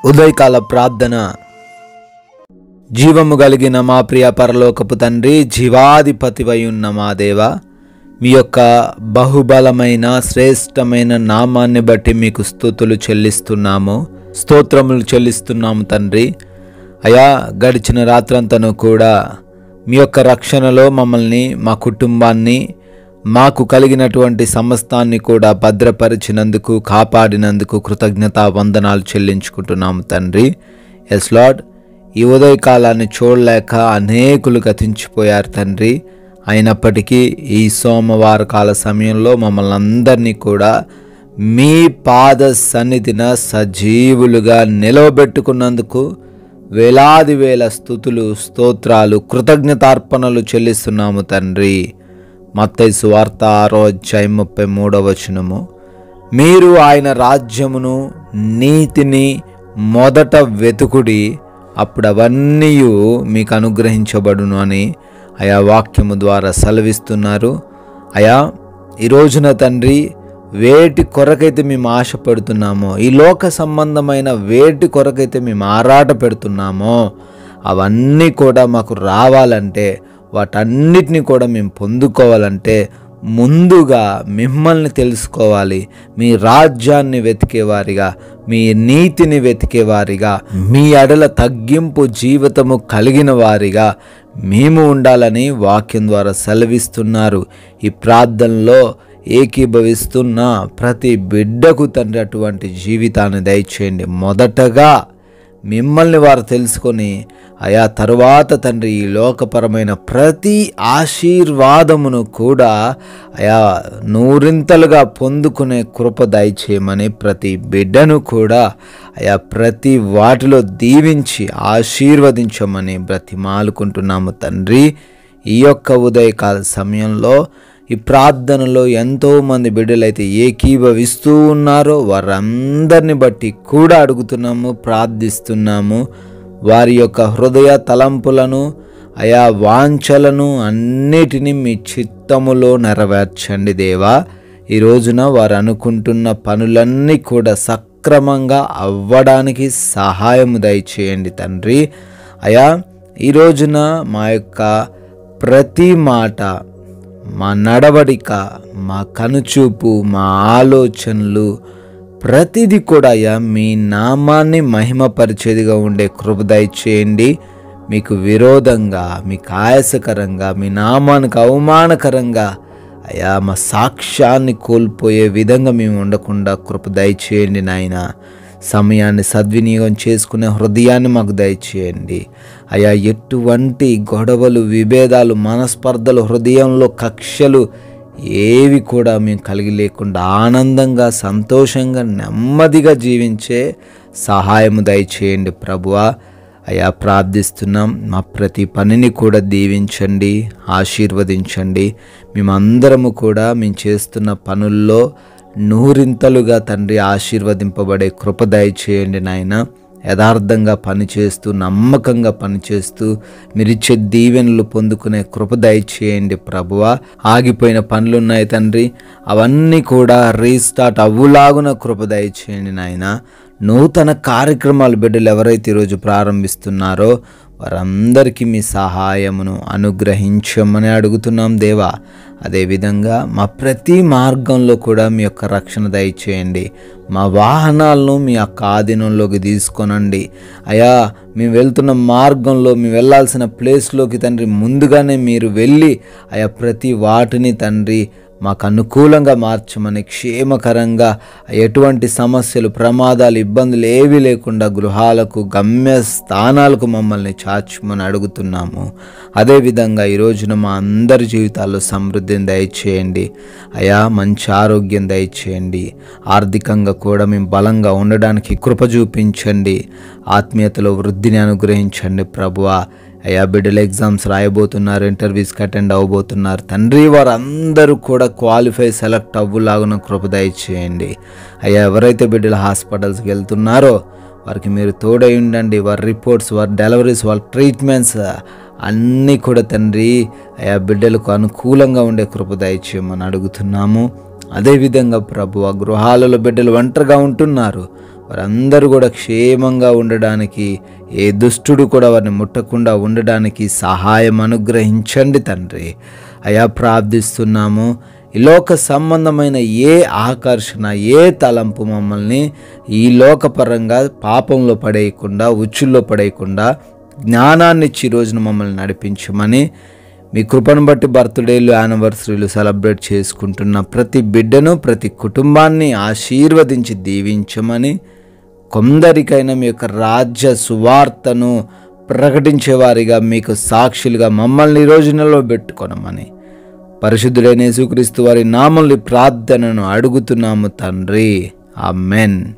ఉదయకాల ప్రార్థన. జీవము కలిగిన మా ప్రియ పరలోకపు తండ్రి, జీవాధిపతివై ఉన్న మా దేవ, మీ యొక్క బహుబలమైన శ్రేష్టమైన నామాన్ని బట్టి మీకు స్తుతులు చెల్లిస్తున్నాము, స్తోత్రములు చెల్లిస్తున్నాము తండ్రి. అయా, గడిచిన రాత్రంతను కూడా మీ యొక్క రక్షణలో మమ్మల్ని, మా కుటుంబాన్ని, మాకు కలిగినటువంటి సమస్తాన్ని కూడా భద్రపరిచినందుకు, కాపాడినందుకు కృతజ్ఞతా వందనాలు చెల్లించుకుంటున్నాము తండ్రి. ఎస్ లార్డ్, ఈ ఉదయకాలాన్ని చూడలేక అనేకులు గతించిపోయారు తండ్రి. అయినప్పటికీ ఈ సోమవార కాల సమయంలో మమ్మల్ని అందరినీ కూడా మీ పాద సన్నిధిన సజీవులుగా నిలవబెట్టుకున్నందుకు వేలాది వేల స్తుతులు, స్తోత్రాలు, కృతజ్ఞతార్పణలు చెల్లిస్తున్నాము తండ్రి. మత్తయి సువార్త 6:33 మీరు ఆయన రాజ్యమును నీతిని మొదట వెతుకుడి, అప్పుడు అవన్నీ మీకు అనుగ్రహించబడును అని ఆయా వాక్యము ద్వారా సెలవిస్తున్నారు. అయా, ఈ రోజున తండ్రి, వేటి కొరకైతే మేము ఆశపడుతున్నామో, ఈ లోక సంబంధమైన వేటి కొరకైతే మేము ఆరాట పెడుతున్నామో, అవన్నీ కూడా మాకు రావాలంటే, వాటన్నిటిని కూడా మేము పొందుకోవాలంటే ముందుగా మిమ్మల్ని తెలుసుకోవాలి. మీ రాజ్యాన్ని వెతికేవారిగా, మీ నీతిని వెతికేవారిగా, మీ ఎడల తగ్గింపు జీవితము కలిగిన వారిగా మేము ఉండాలని వాక్యం ద్వారా సెలవిస్తున్నారు. ఈ ప్రార్థనలో ఏకీభవిస్తున్న ప్రతి బిడ్డకు తండ్రి అటువంటి జీవితాన్ని దయచేయండి. మొదటగా మిమ్మల్ని వారు తెలుసుకొని, అయా తరువాత తండ్రి ఈ లోకపరమైన ప్రతి ఆశీర్వాదమును కూడా అయా నూరింతలుగా పొందుకునే కృప దయచేయమని ప్రతి బిడ్డను కూడా అయా ప్రతి వాటిలో దీవించి ఆశీర్వదించమని బ్రతిమాలుకుంటున్నాము తండ్రి. ఈ యొక్క ఉదయకాల సమయంలో ఈ ప్రార్థనలో ఎంతోమంది బిడ్డలైతే ఏకీభవిస్తూ ఉన్నారో వారందరిని బట్టి కూడా అడుగుతున్నాము, ప్రార్థిస్తున్నాము. వారి యొక్క హృదయ తలంపులను, అయా వాంఛలను అన్నిటినీ మీ చిత్తములో నెరవేర్చండి దేవా. ఈ రోజున వారు అనుకుంటున్న పనులన్నీ కూడా సక్రమంగా అవ్వడానికి సహాయము దయచేయండి తండ్రి. అయా, ఈ రోజున మా యొక్క ప్రతి మాట, మా నడవడిక, మా కనుచూపు, మా ఆలోచనలు ప్రతిదీ కూడా అయ్యా మీ నామాన్ని మహిమపరిచేదిగా ఉండే కృప దయచేయండి. మీకు విరోధంగా, మీకు ఆయాసకరంగా, మీ నామానికి అవమానకరంగా అయ్యా మా సాక్ష్యాన్ని కోల్పోయే విధంగా మేము ఉండకుండా కృప దయచేయండి నాయన. సమయాన్ని సద్వినియోగం చేసుకునే హృదయాన్ని మాకు దయచేయండి అయ్యా. ఎటువంటి గొడవలు, విభేదాలు, మనస్పర్ధలు, హృదయంలో కక్షలు ఏవి కూడా మేము కలిగి లేకుండా ఆనందంగా, సంతోషంగా, నెమ్మదిగా జీవించే సహాయము దయచేయండి ప్రభువా. అయ్యా ప్రార్థిస్తున్నాం, మా ప్రతి పనిని కూడా దీవించండి, ఆశీర్వదించండి. మేమందరము కూడా మేము చేస్తున్న పనుల్లో నూరింతలుగా తండ్రి ఆశీర్వదింపబడే కృప దయచేయండి నాయన. యథార్థంగా పనిచేస్తూ, నమ్మకంగా పనిచేస్తూ మీరిచ్చే దీవెనలు పొందుకునే కృప దయచేయండి ప్రభువా. ఆగిపోయిన పనులున్నాయి తండ్రి, అవన్నీ కూడా రీస్టార్ట్ అవ్వులాగున కృప దయచేయండి నాయన. నూతన కార్యక్రమాలు బిడ్డలు ఎవరైతే ఈరోజు ప్రారంభిస్తున్నారో వారందరికీ మీ సహాయమును అనుగ్రహించమని అడుగుతున్నాం దేవా. అదేవిధంగా మా ప్రతి మార్గంలో కూడా మీ యొక్క రక్షణ దయచేయండి. మా వాహనాలను మీ యొక్క ఆధీనంలోకి తీసుకొనండి అయా. మేము వెళ్తున్న మార్గంలో, మేము వెళ్ళాల్సిన ప్లేస్లోకి తండ్రి ముందుగానే మీరు వెళ్ళి అయా ప్రతి వాటిని తండ్రి మాకు అనుకూలంగా మార్చమని, క్షేమకరంగా ఎటువంటి సమస్యలు, ప్రమాదాలు, ఇబ్బందులు ఏవి లేకుండా గృహాలకు, గమ్య స్థానాలకు మమ్మల్ని చాచమని అడుగుతున్నాము. అదేవిధంగా ఈ రోజున మా అందరి జీవితాల్లో సమృద్ధిని దయచేయండి అయా. మంచి ఆరోగ్యం దయచేయండి. ఆర్థికంగా కూడా మేము బలంగా ఉండడానికి కృప చూపించండి. ఆత్మీయతలో వృద్ధిని అనుగ్రహించండి ప్రభువా. అయ్యా, బిడ్డలు ఎగ్జామ్స్ రాయబోతున్నారు, ఇంటర్వ్యూస్కి అటెండ్ అవ్వబోతున్నారు తండ్రి. వారందరూ కూడా క్వాలిఫై, సెలెక్ట్ అవ్వులాగున కృప దయచేయండి అయ్యా. ఎవరైతే బిడ్డలు హాస్పిటల్స్కి వెళ్తున్నారో వారికి మీరు తోడై ఉండండి. వారి రిపోర్ట్స్, వారి డెలివరీస్, వాళ్ళ ట్రీట్మెంట్స్ అన్నీ కూడా తండ్రి అయా బిడ్డలకు అనుకూలంగా ఉండే కృప దయచేయమని అడుగుతున్నాము. అదేవిధంగా ప్రభువా, గృహాలలో బిడ్డలు ఒంటరిగా ఉంటున్నారు, వారందరూ కూడా క్షేమంగా ఉండడానికి, ఏ దుష్టుడు కూడా వారిని ముట్టకుండా ఉండడానికి సహాయం అనుగ్రహించండి తండ్రి. అయా ప్రార్థిస్తున్నాము. ఈ లోక సంబంధమైన ఏ ఆకర్షణ, ఏ తలంపు మమ్మల్ని ఈ లోకపరంగా పాపంలో పడేయకుండా, ఉచ్చుల్లో పడేయకుండా జ్ఞానాన్ని ఇచ్చి రోజున మమ్మల్ని నడిపించమని, మీ కృపను బట్టి బర్త్డేలు, యానివర్సరీలు సెలబ్రేట్ చేసుకుంటున్న ప్రతి బిడ్డను, ప్రతి కుటుంబాన్ని ఆశీర్వదించి దీవించమని, కొందరికైనా మీ యొక్క రాజ్య సువార్తను ప్రకటించేవారిగా, మీకు సాక్షులుగా మమ్మల్ని ఈ రోజులలో పెట్టుకొనమని పరిశుద్ధుడైన యేసుక్రీస్తు వారి నామములో ప్రార్థనను అడుగుతున్నాము తండ్రి. ఆమెన్.